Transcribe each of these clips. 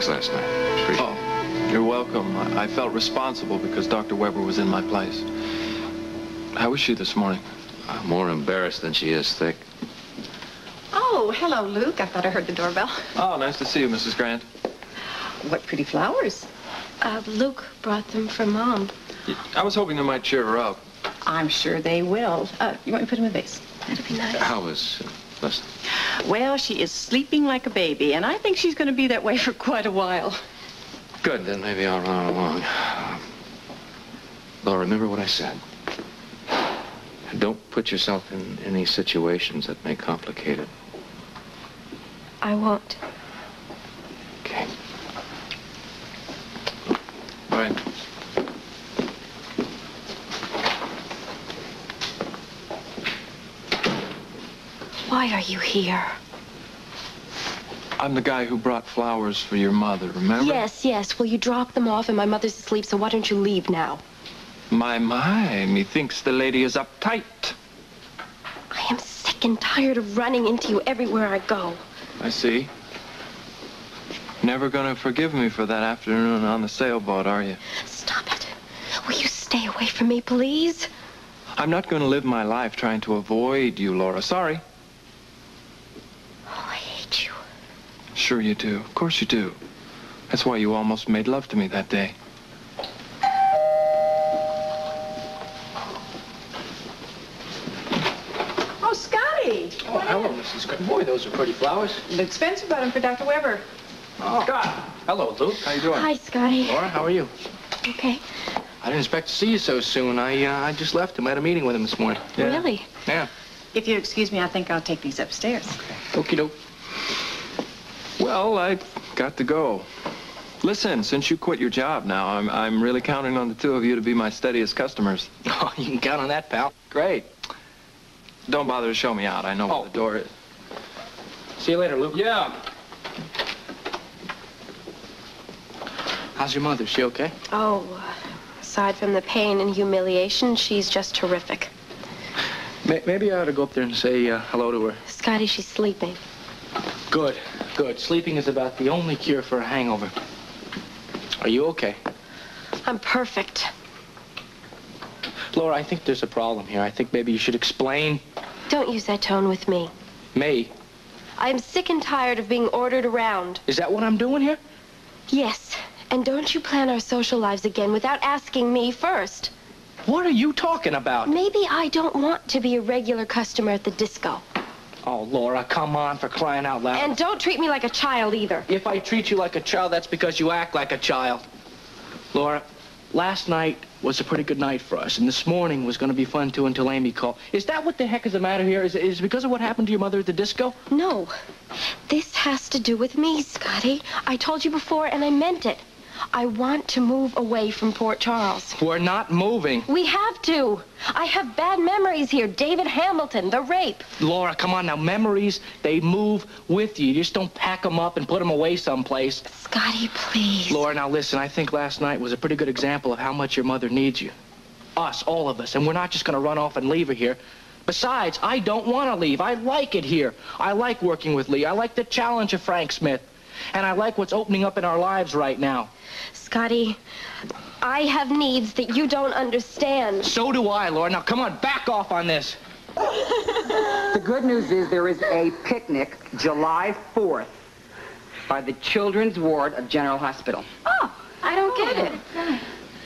Thanks last night. Appreciate it. Oh, you're welcome. I felt responsible because Dr. Weber was in my place. How was she this morning? More embarrassed than she is thick. Oh, hello, Luke. I thought I heard the doorbell. Oh, nice to see you, Mrs. Grant. What pretty flowers. Luke brought them for Mom. I was hoping they might cheer her up. I'm sure they will. You want me to put them in a vase? That'd be nice. How is Leslie? Well, she is sleeping like a baby, and I think she's going to be that way for quite a while. Good, then maybe I'll run along. Laura, remember what I said. Don't put yourself in any situations that may complicate it. I won't. Okay. Bye. Why are you here? I'm the guy who brought flowers for your mother, remember? Yes, yes. Well, you dropped them off and my mother's asleep, so why don't you leave now? My, methinks the lady is uptight. I am sick and tired of running into you everywhere I go. I see. Never gonna forgive me for that afternoon on the sailboat, are you? Stop it. Will you stay away from me, please? I'm not gonna live my life trying to avoid you, Laura. Sorry. Oh, I hate you. Sure you do. Of course you do. That's why you almost made love to me that day. Oh, Scotty. Oh, hello, Mrs. Grant. Boy, those are pretty flowers. Luke Spencer bought them for Dr. Weber. Oh, Scott. Hello, Luke. How you doing? Hi, Scotty. Laura, how are you? Okay. I didn't expect to see you so soon. I just left him. I had a meeting with him this morning. Yeah. Really? Yeah. If you'll excuse me, I think I'll take these upstairs. Okie doke. Well, I got to go. Listen, since you quit your job now, I'm really counting on the two of you to be my steadiest customers. Oh, you can count on that, pal. Great. Don't bother to show me out. I know where the door is. See you later, Luke. Yeah. How's your mother? Is she okay? Oh, aside from the pain and humiliation, she's just terrific. Maybe I ought to go up there and say hello to her. Scotty, she's sleeping. Good, good. Sleeping is about the only cure for a hangover. Are you okay? I'm perfect. Laura, I think there's a problem here. I think maybe you should explain. Don't use that tone with me. Me? I'm sick and tired of being ordered around. Is that what I'm doing here? Yes. And don't you plan our social lives again without asking me first. What are you talking about? Maybe I don't want to be a regular customer at the disco. Oh, Laura, come on, for crying out loud. And don't treat me like a child either. If I treat you like a child, that's because you act like a child. Laura, last night was a pretty good night for us, and this morning was going to be fun, too, until Amy called. Is that what the heck is the matter here? Is it because of what happened to your mother at the disco? No. This has to do with me, Scotty. I told you before, and I meant it. I want to move away from Port Charles. We're not moving. We have to. I have bad memories here. David Hamilton, the rape. Laura, come on now. Memories, they move with you. You just don't pack them up and put them away someplace. Scotty, please. Laura, now listen, I think last night was a pretty good example of how much your mother needs you. Us, all of us. And we're not just going to run off and leave her here. Besides, I don't want to leave. I like it here. I like working with Lee. I like the challenge of Frank Smith. And I like what's opening up in our lives right now. Scotty, I have needs that you don't understand. So do I, Laura. Now, come on, back off on this. The good news is there is a picnic July 4th by the Children's Ward of General Hospital. Oh, I don't get it.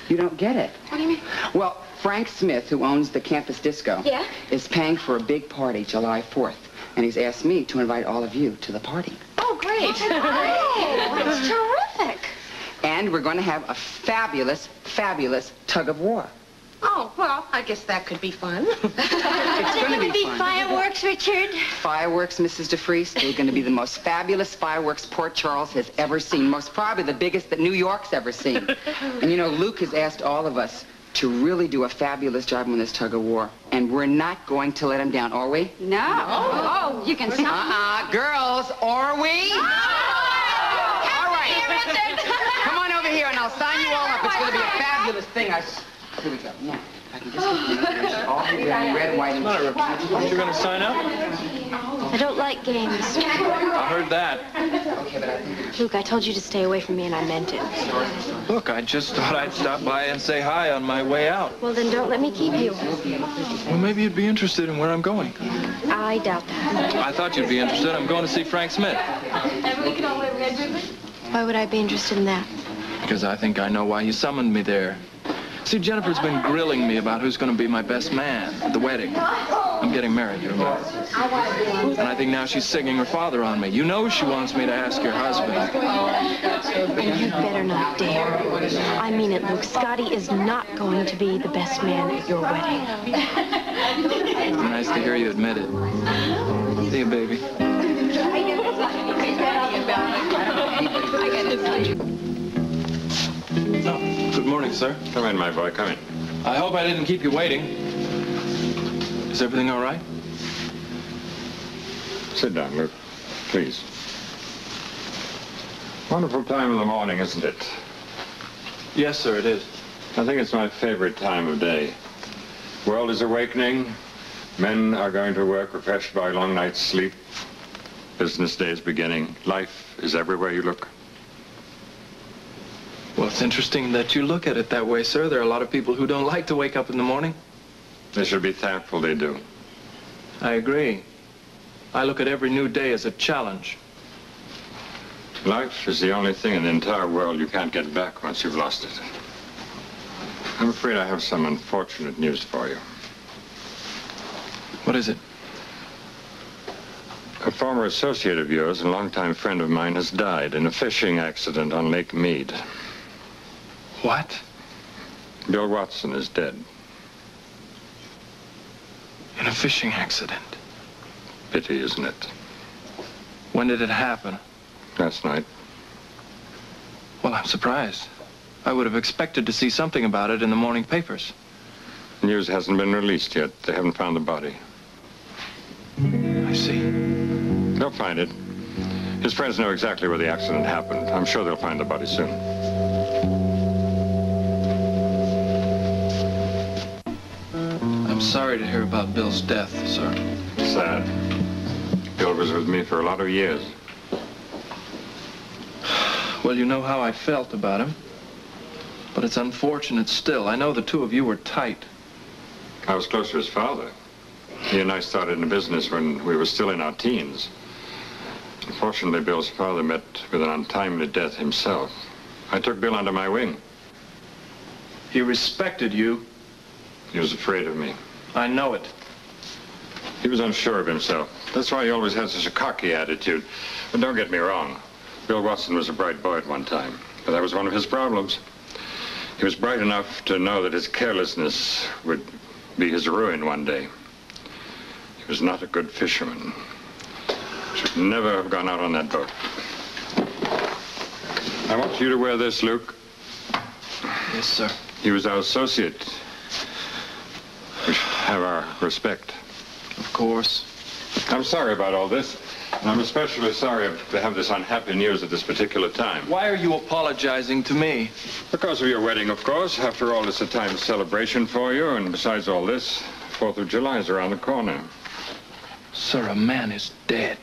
You don't get it? What do you mean? Well, Frank Smith, who owns the campus disco, Yeah? is paying for a big party July 4th. And he's asked me to invite all of you to the party. Oh, great. Oh, that's terrific. And we're going to have a fabulous, fabulous tug of war. Oh, well, I guess that could be fun. It's going to be fun. Fireworks, Richard. Fireworks, Mrs. DeFries. They're going to be the most fabulous fireworks Port Charles has ever seen. Most probably the biggest that New York's ever seen. And, you know, Luke has asked all of us to really do a fabulous job on this tug of war. And we're not going to let him down, are we? No. Oh, you can stop. Girls, are we? No! All right. Come on over here and I'll sign you all up. It's going to be a fabulous thing. Here we go. Yeah. I can just all red, white, and Aren't you going to sign up? I don't like games. I heard that. Okay, but I think Luke, I told you to stay away from me, and I meant it. Look, I just thought I'd stop by and say hi on my way out. Well, then don't let me keep you. Well, maybe you'd be interested in where I'm going. I doubt that. I thought you'd be interested. I'm going to see Frank Smith. Why would I be interested in that? Because I think I know why you summoned me there. See, Jennifer's been grilling me about who's going to be my best man at the wedding. I'm getting married, you remember? And I think now she's sigging her father on me. You know she wants me to ask your husband. And you better not dare. I mean it, Luke. Scotty is not going to be the best man at your wedding. Nice to hear you admit it. See you, baby. Oh, good morning, sir. Come in, my boy, come in. I hope I didn't keep you waiting. Is everything all right? Sit down, Luke, please. Wonderful time of the morning, isn't it? Yes, sir, it is. I think it's my favorite time of day. World is awakening. Men are going to work refreshed by a long night's sleep. Business day is beginning. Life is everywhere you look. Well, it's interesting that you look at it that way, sir. There are a lot of people who don't like to wake up in the morning. They should be thankful they do. I agree. I look at every new day as a challenge. Life is the only thing in the entire world you can't get back once you've lost it. I'm afraid I have some unfortunate news for you. What is it? A former associate of yours, a longtime friend of mine, has died in a fishing accident on Lake Mead. What? Bill Watson is dead. In a fishing accident. Pity, isn't it? When did it happen? Last night. Well, I'm surprised. I would have expected to see something about it in the morning papers. News hasn't been released yet. They haven't found the body. I see. They'll find it. His friends know exactly where the accident happened. I'm sure they'll find the body soon. I'm sorry to hear about Bill's death, sir. Sad. Bill was with me for a lot of years. Well, you know how I felt about him. But it's unfortunate still. I know the two of you were tight. I was close to his father. He and I started in the business when we were still in our teens. Unfortunately, Bill's father met with an untimely death himself. I took Bill under my wing. He respected you. He was afraid of me. I know it. He was unsure of himself. That's why he always had such a cocky attitude. But don't get me wrong. Bill Watson was a bright boy at one time. But that was one of his problems. He was bright enough to know that his carelessness would be his ruin one day. He was not a good fisherman. Should never have gone out on that boat. I want you to wear this, Luke. Yes, sir. He was our associate. We should have our respect. Of course. I'm sorry about all this. And I'm especially sorry to have this unhappy news at this particular time. Why are you apologizing to me? Because of your wedding, of course. After all, it's a time of celebration for you. And besides all this, 4th of July is around the corner. Sir, a man is dead.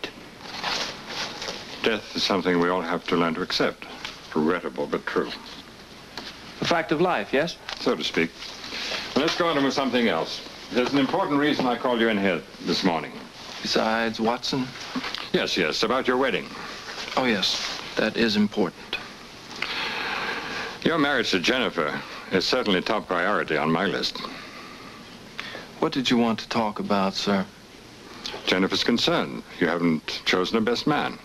Death is something we all have to learn to accept. Regrettable, but true. A fact of life, yes? So to speak. Let's go on to something else. There's an important reason I called you in here this morning. Besides Watson? Yes, about your wedding. Oh, yes. That is important. Your marriage to Jennifer is certainly top priority on my list. What did you want to talk about, sir? Jennifer's concerned. You haven't chosen a best man.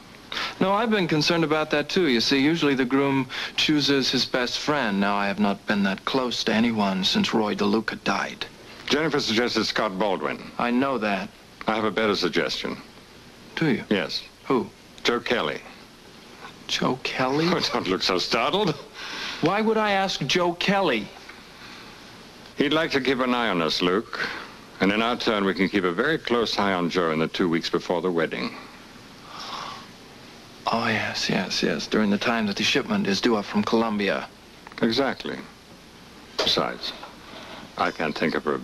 No, I've been concerned about that, too. You see, usually the groom chooses his best friend. Now, I have not been that close to anyone since Roy DeLuca died. Jennifer suggested Scott Baldwin. I know that. I have a better suggestion. Do you? Yes. Who? Joe Kelly. Joe Kelly? Oh, don't look so startled. Why would I ask Joe Kelly? He'd like to keep an eye on us, Luke. And in our turn, we can keep a very close eye on Joe in the 2 weeks before the wedding. Oh, yes. During the time that the shipment is due up from Colombia. Exactly. Besides, I can't think of a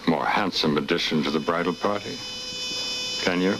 more handsome addition to the bridal party. Can you?